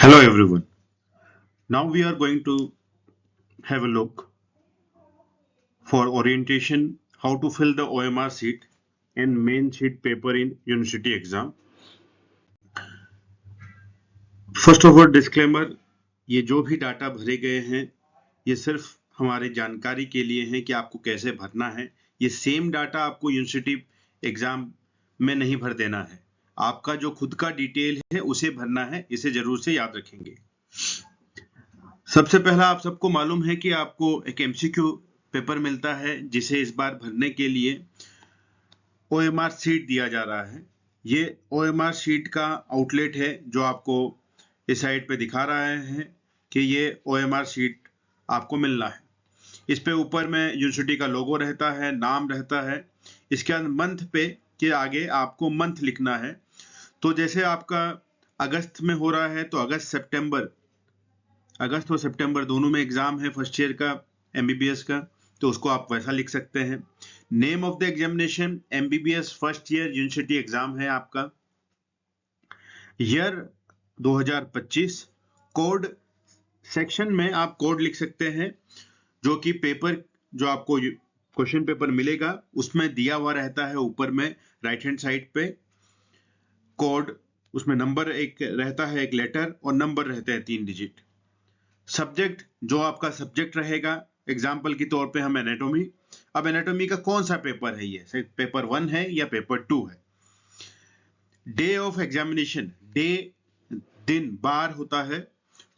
Hello everyone. Now we are going to have a look for orientation how to fill the OMR sheet and main sheet paper in university exam. First of all disclaimer, ये जो भी data भरे गए हैं ये सिर्फ हमारे जानकारी के लिए है कि आपको कैसे भरना है। ये सेम डाटा आपको यूनिवर्सिटी एग्जाम में नहीं भर देना है, आपका जो खुद का डिटेल है उसे भरना है, इसे जरूर से याद रखेंगे। सबसे पहला आप सबको मालूम है कि आपको एक एमसीक्यू पेपर मिलता है जिसे इस बार भरने के लिए ओएमआर शीट दिया जा रहा है। ये ओएमआर शीट का आउटलेट है जो आपको इस साइड पे दिखा रहा है कि ये ओएमआर शीट आपको मिलना है। इस पे ऊपर में यूनिवर्सिटी का लोगो रहता है, नाम रहता है, इसके बाद मंथ पे के आगे आपको मंथ लिखना है। तो जैसे आपका अगस्त में हो रहा है तो अगस्त और सितंबर दोनों में एग्जाम है फर्स्ट ईयर का एमबीबीएस का, तो उसको आप वैसा लिख सकते हैं। Name of the examination MBBS first year university exam है आपका, ईयर 2025। कोड सेक्शन में आप कोड लिख सकते हैं जो कि पेपर जो आपको क्वेश्चन पेपर मिलेगा उसमें दिया हुआ रहता है। ऊपर में राइट हैंड साइड पे कोड, उसमें नंबर एक रहता है, एक लेटर और नंबर रहते हैं 3 डिजिट। सब्जेक्ट जो आपका सब्जेक्ट रहेगा, एग्जाम्पल के तौर पे हम एनाटॉमी, अब एनाटॉमी का कौन सा पेपर है, ये पेपर 1 है या पेपर 2 है। डे ऑफ एग्जामिनेशन, डे दिन बार होता है,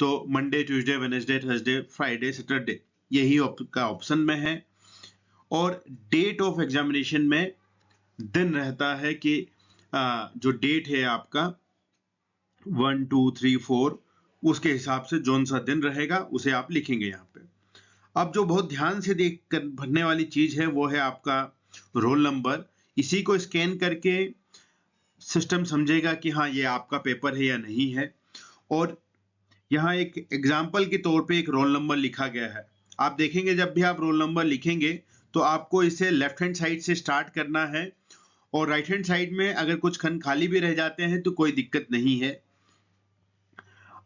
तो Monday, Tuesday, Wednesday, Thursday, Friday, Saturday, यही का ऑप्शन में है। और डेट ऑफ एग्जामिनेशन में दिन रहता है कि जो डेट है आपका 1 2 3 4 उसके हिसाब से जोन सा दिन रहेगा उसे आप लिखेंगे यहाँ पे। अब जो बहुत ध्यान से देख कर भरने वाली चीज है वो है आपका रोल नंबर। इसी को स्कैन करके सिस्टम समझेगा कि हाँ ये आपका पेपर है या नहीं है। और यहाँ एक एग्जाम्पल के तौर पे एक रोल नंबर लिखा गया है। आप देखेंगे जब भी आप रोल नंबर लिखेंगे तो आपको इसे लेफ्ट हैंड साइड से स्टार्ट करना है, और राइट हैंड साइड में अगर कुछ खंड खाली भी रह जाते हैं तो कोई दिक्कत नहीं है।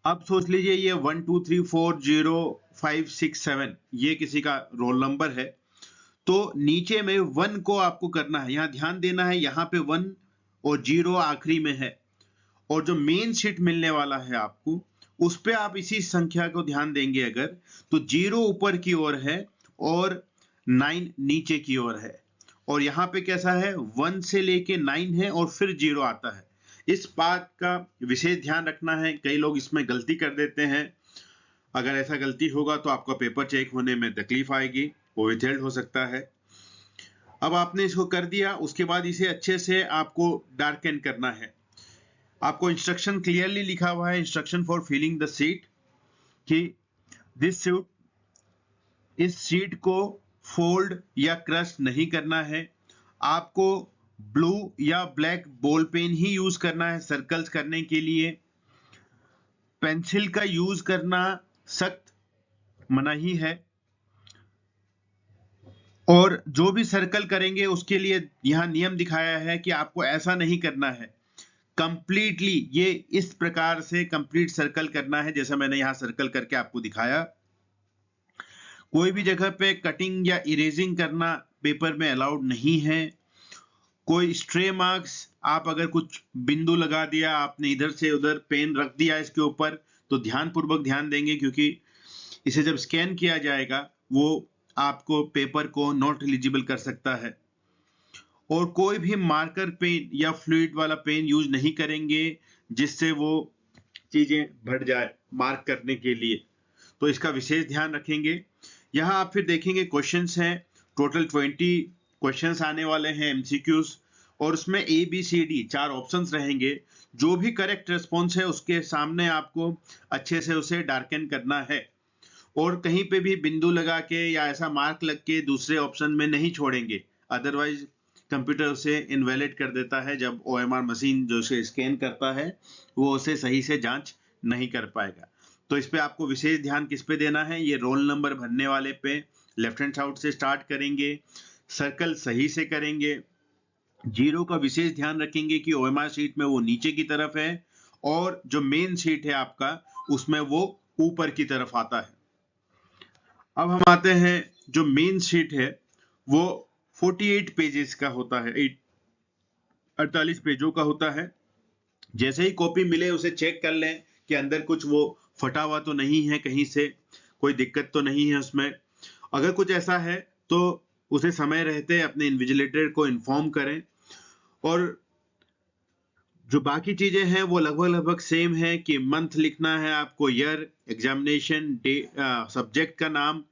अब सोच लीजिए ये 1 2 3 4 0 5 6 7 ये किसी का रोल नंबर है, तो नीचे में 1 को आपको करना है। यहाँ ध्यान देना है, यहाँ पे 1 और 0 आखिरी में है, और जो मेन शीट मिलने वाला है आपको उस पे आप इसी संख्या को ध्यान देंगे अगर, तो 0 ऊपर की ओर है और 9 नीचे की ओर है। और यहाँ पे कैसा है, 1 से लेके 9 है और फिर 0 आता है। इस बात का विशेष ध्यान रखना है, कई लोग इसमें गलती कर देते हैं। अगर ऐसा गलती होगा तो आपका पेपर चेक होने में तकलीफ आएगी, वो विथहेल्ड हो सकता है। अब आपने इसको कर दिया, उसके बाद इसे अच्छे से आपको डार्कन करना है। आपको इंस्ट्रक्शन क्लियरली लिखा हुआ है, instruction for filling the sheet, कि इस सीट को फोल्ड या क्रश नहीं करना है। आपको ब्लू या ब्लैक बॉल पेन ही यूज करना है सर्कल्स करने के लिए। पेंसिल का यूज करना सख्त मनाही है, और जो भी सर्कल करेंगे उसके लिए यहां नियम दिखाया है कि आपको ऐसा नहीं करना है। कंप्लीटली ये इस प्रकार से कंप्लीट सर्कल करना है जैसा मैंने यहां सर्कल करके आपको दिखाया। कोई भी जगह पे कटिंग या इरेजिंग करना पेपर में अलाउड नहीं है। कोई स्ट्रे मार्क्स, आप अगर कुछ बिंदु लगा दिया, आपने इधर से उधर पेन रख दिया इसके ऊपर, तो ध्यानपूर्वक ध्यान देंगे, क्योंकि इसे जब स्कैन किया जाएगा वो आपको पेपर को नॉट एलिजिबल कर सकता है। और कोई भी मार्कर पेन या फ्लूइड वाला पेन यूज नहीं करेंगे जिससे वो चीजें भर जाए मार्क करने के लिए, तो इसका विशेष ध्यान रखेंगे। यहाँ आप फिर देखेंगे क्वेश्चंस हैं, टोटल 20 क्वेश्चंस आने वाले हैं एमसीक्यूज, और उसमें A B C D 4 options रहेंगे। जो भी करेक्ट रिस्पॉन्स है उसके सामने आपको अच्छे से उसे डार्कन करना है, और कहीं पे भी बिंदु लगा के या ऐसा मार्क लग के दूसरे ऑप्शन में नहीं छोड़ेंगे, अदरवाइज कंप्यूटर उसे इनवैलिड कर देता है। जब ओएमआर मशीन जो उसे स्कैन करता है वो उसे सही से जांच नहीं कर पाएगा। तो इस पे आपको विशेष ध्यान किस पे देना है, ये रोल नंबर भरने वाले पे लेफ्ट हैंड साइड से स्टार्ट करेंगे, सर्कल सही से करेंगे, 0 का विशेष ध्यान रखेंगे कि ओएमआर शीट में वो नीचे की तरफ है, और जो मेन शीट है आपका उसमें वो ऊपर की तरफ आता है। अब हम आते हैं, जो मेन शीट है वो 48 पेजेस का होता है, 48 पेजों का होता है। जैसे ही कॉपी मिले उसे चेक कर लें कि अंदर कुछ वो फटा हुआ तो नहीं है, कहीं से कोई दिक्कत तो नहीं है उसमें। अगर कुछ ऐसा है तो उसे समय रहते अपने इन्विजिलेटर को इन्फॉर्म करें। और जो बाकी चीजें हैं वो लगभग सेम है कि मंथ लिखना है आपको, ईयर, एग्जामिनेशन डे, सब्जेक्ट का नाम,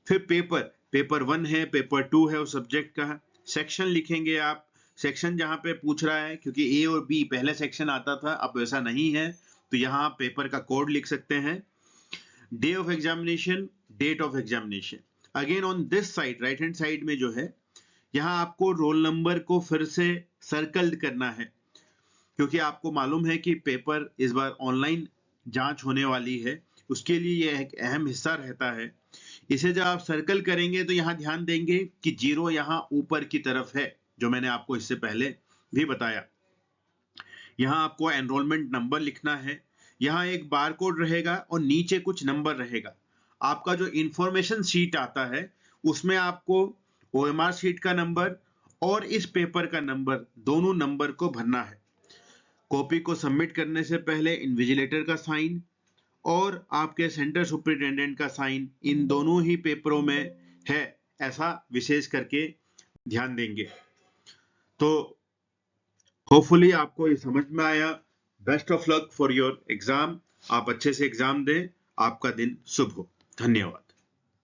फिर पेपर 1 है, पेपर 2 है उस सब्जेक्ट का। सेक्शन लिखेंगे आप, सेक्शन जहां पे पूछ रहा है, क्योंकि ए और बी पहले सेक्शन आता था, अब वैसा नहीं है, तो यहाँ आप पेपर का कोड लिख सकते हैं। Day of examination, date of examination. Again on this side, right hand side में जो है, यहाँ आपको रोल नंबर को फिर से सर्कल करना है, क्योंकि आपको मालूम है कि पेपर इस बार ऑनलाइन जांच होने वाली है, उसके लिए यह एक अहम हिस्सा रहता है। इसे जब आप सर्कल करेंगे तो यहाँ ध्यान देंगे कि 0 यहाँ ऊपर की तरफ है, जो मैंने आपको इससे पहले भी बताया। यहाँ आपको एनरोलमेंट नंबर लिखना है, यहाँ एक बारकोड रहेगा और नीचे कुछ नंबर रहेगा। आपका जो इंफॉर्मेशन शीट आता है उसमें आपको ओएमआर शीट का नंबर और इस पेपर का नंबर, दोनों नंबर को भरना है। कॉपी को सबमिट करने से पहले इन्विजिलेटर का साइन और आपके सेंटर सुपरिटेंडेंट का साइन इन दोनों ही पेपरों में है, ऐसा विशेष करके ध्यान देंगे। तो होपफुली आपको ये समझ में आया। Best of luck for your exam. आप अच्छे से एग्जाम दें। आपका दिन शुभ हो। धन्यवाद।